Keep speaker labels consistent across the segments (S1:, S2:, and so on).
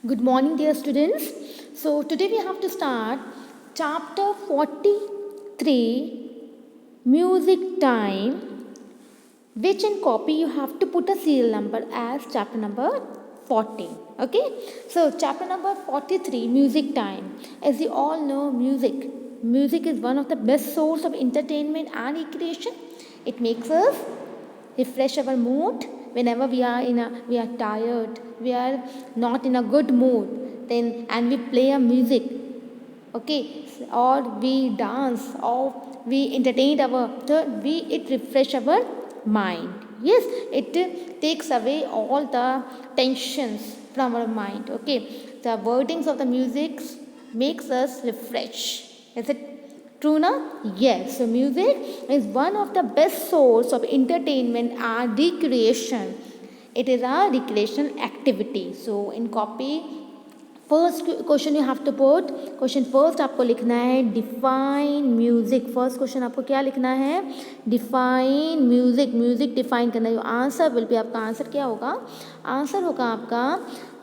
S1: Good morning, dear students. So, today we have to start chapter 43 Music Time, which in copy you have to put a serial number as chapter number 14. Okay, so chapter number 43 Music Time. As you all know, music is one of the best source of entertainment and recreation. It makes us refresh our mood whenever we are tired, we are not in a good mood, then and we play a music, okay, or we dance or we entertain our we it refresh our mind. Yes, it takes away all the tensions from our mind. Okay, the wordings of the music makes us refresh. Is it true now? Yes. So music is one of the best source of entertainment and recreation. It is a recreation activity. So in copy, first question you have to put question first आपको लिखना है define music. First question आपको क्या लिखना है? Define music. Music define करना है. Answer will be, आपका आंसर क्या होगा? आंसर होगा आपका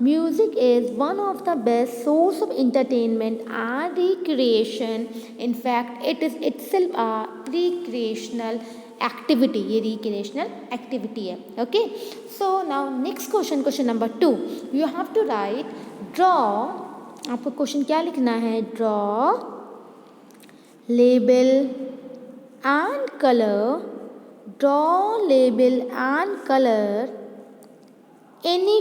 S1: music is one of the best source of entertainment and recreation. In fact it is itself a recreational activity. ये रिक्रिएशनल एक्टिविटी है. Okay, so now next question, question number 2, you have to write draw. आपको question क्या लिखना है? Draw, label and colour. Draw, label and colour any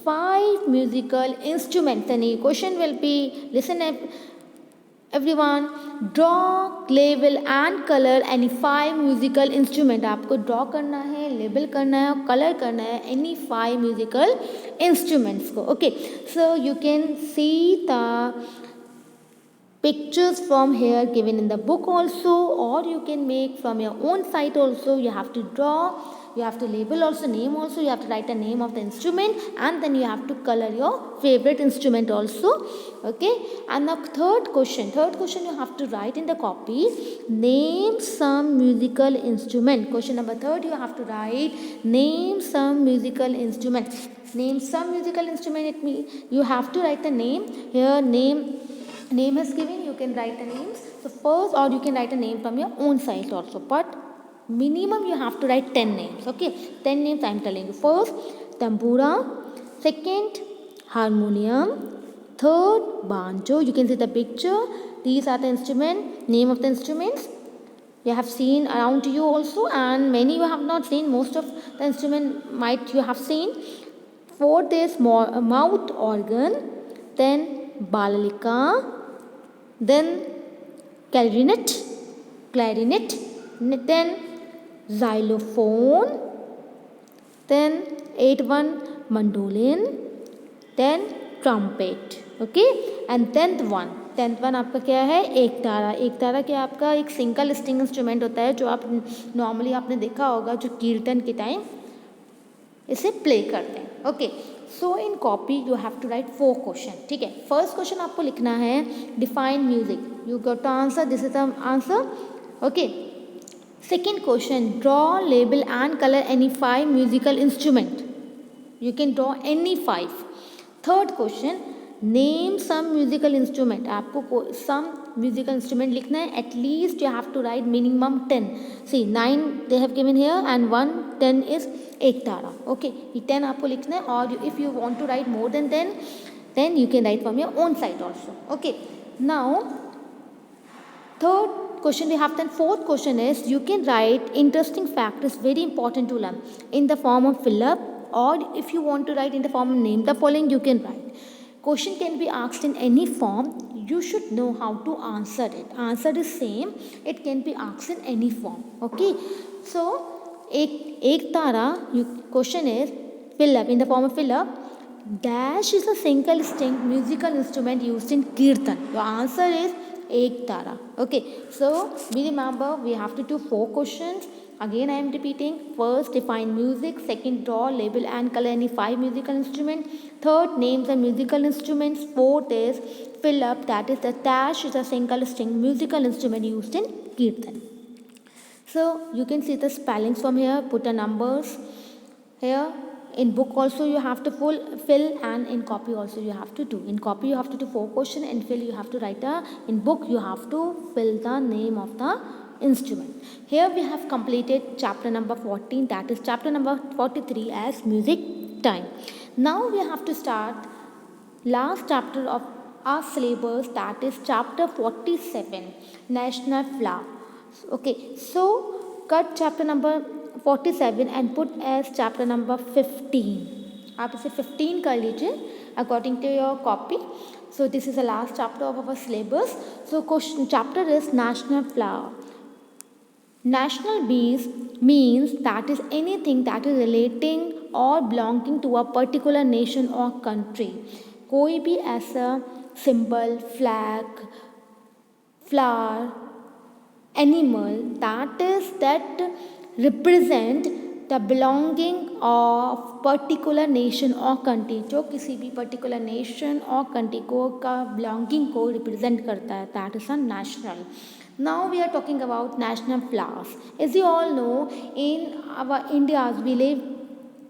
S1: five musical instruments. Any question will be, listen everyone, draw, label and color any five musical instrument. आपको draw करना है, label करना है और color करना है any five musical instruments को. Okay, so you can see the pictures from here given in the book also, or you can make from your own site also. You have to draw, you have to label also, name also, you have to write the name of the instrument, and then you have to color your favorite instrument also. Okay, and the third question you have to write in the copy, name some musical instrument. Question number 3, you have to write name some musical instrument. Name some musical instrument, it means you have to write the name here. Name is given, you can write the names. So first, or you can write a name from your own site also, but minimum you have to write 10 names. Okay, 10 names I am telling you. First, tambura. Second, harmonium. Third, banjo. You can see the picture. These are the instrument, name of the instruments you have seen around you also, and many you have not seen. Most of the instrument might you have seen. Fourth is mouth organ, then balalika, then clarinet, then xylophone, then 8th mandolin, then trumpet. Okay, and 10th one आपका क्या है? एक तारा. एक तारा क्या आपका एक single string instrument होता है जो आप नॉर्मली आपने देखा होगा जो कीर्तन के टाइम इसे प्ले करते हैं. Okay, so in copy you have to write 4 question. ठीक है, फर्स्ट क्वेश्चन आपको लिखना है define music. You got to answer, this is the answer. Okay, second question, draw, label and color any 5 musical instrument. You can draw any 5. Third question, name some musical instrument. आपको some musical instrument लिखना है. At least you have to write minimum 10. See 9 they have given here and 1 10 is एक तारा. Okay, ये 10 आपको लिखना है. और if you want to write more than 10, then you can write from your own site also. Okay, now third question we have. Then fourth question is you can write interesting fact is very important to learn in the form of fill up, or if you want to write in the form of name the following, you can write. Question can be asked in any form, you should know how to answer it. Answer is same, it can be asked in any form. Okay, so ek tara question is fill up in the form of fill up. Dash is a single string musical instrument used in kirtan. Your answer is एक तारा. Okay, so we remember we have to do 4 questions. Again I am repeating. First, define music. Second, draw, label and color any 5 musical instruments. Third, name the musical instruments. Fourth is fill up, that is the dash is a single string musical instrument used in kirtan. So you can see the spellings from here. Put the numbers here In book also you have to fill, and in copy also you have to do. In copy you have to do 4 questions, in fill you have to write in book you have to fill the name of the instrument. Here we have completed chapter number 14, that is chapter number 43 as music time. Now we have to start last chapter of our syllabus, that is chapter 47, national flag. Okay, so cut chapter number 47 and put as chapter number 15. आप इसे 15 कर लीजिए according to your copy. So this is the last chapter of our syllabus. So question chapter is national flag. National means that is anything that is relating or belonging to a particular nation or country. कोई भी ऐसा symbol, flag, flower, animal that represent the belonging of particular nation or country, जो किसी भी particular nation और country को का belonging को represent करता है, that is a national. Now we are talking about national flags. As you all know, in our India's we live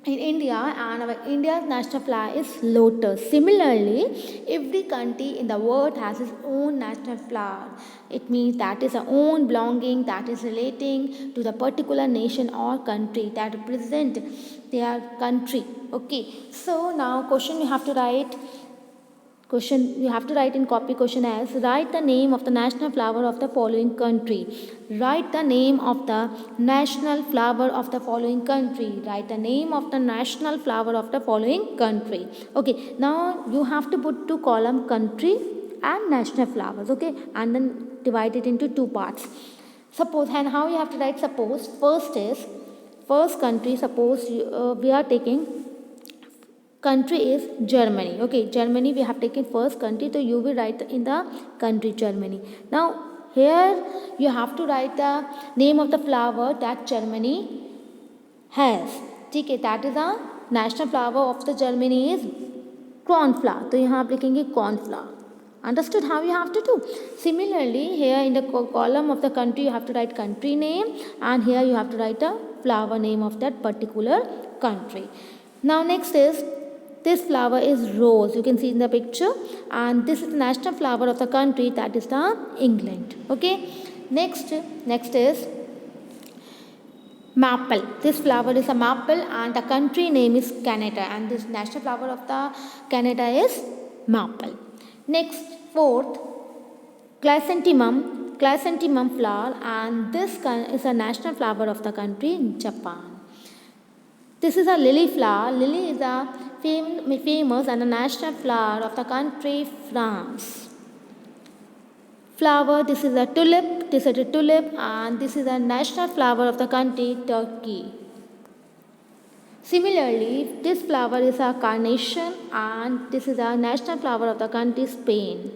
S1: in India, and our India's national flag is lotus. Similarly, every country in the world has its own national flag. It means that is our own belonging, that is relating to the particular nation or country that represent their country. Okay, so now question you have to write. Question you have to write in copy question as write the name of the national flower of the following country. Write the name of the national flower of the following country. Write the name of the national flower of the following country. Okay, now you have to put 2 column country and national flowers. Okay, and then divide it into 2 parts. Suppose, and how you have to write suppose. First country, suppose we are taking country is Germany. Okay, Germany we have taken first country, so you will write in the country Germany. Now here you have to write the name of the flower that Germany has. Okay, that is the national flower of the Germany is cornflower. तो यहाँ आप लिखेंगे cornflower. Understood how you have to do? Similarly, here in the column of the country you have to write country name, and here you have to write a flower name of that particular country. Now next is, this flower is rose, you can see in the picture, and this is the national flower of the country, that is the England. Okay, next is maple. This flower is a maple, and the country name is Canada, and this national flower of the Canada is maple. Next, fourth, chrysanthemum flower, and this is a national flower of the country Japan. This is a lily flower. Lily is a famous and a national flower of the country France. Flower, this is a tulip, and this is a national flower of the country Turkey. Similarly, this flower is a carnation, and this is a national flower of the country Spain.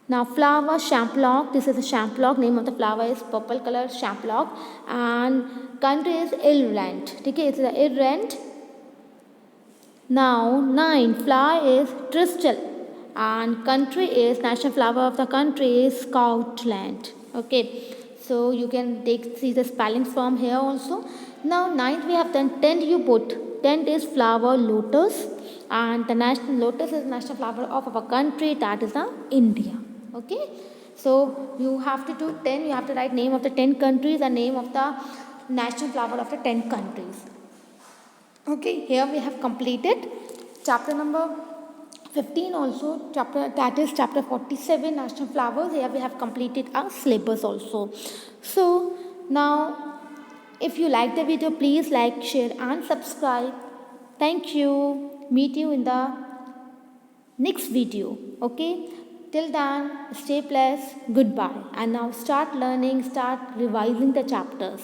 S1: Now flower champlock, this is a champlock, name of the flower is purple color champlock, and country is Ireland. Okay, it's Ireland. Now 9, flower is thistle, and country is, national flower of the country is Scotland. Okay, so you can see the spelling from here also. Now 9th we have done. 10th you put, 10th is flower lotus, and the national lotus is national flower of our country, that is India. Okay, so you have to do 10, you have to write name of the 10 countries and name of the national flower of the 10 countries. Okay, here we have completed chapter number 15 also, that is chapter 47, national flowers. Here we have completed our syllabus also. So now if you like the video, please like, share and subscribe. Thank you. Meet you in the next video. Okay, till then stay blessed. Goodbye. And now start learning, start revising the chapters.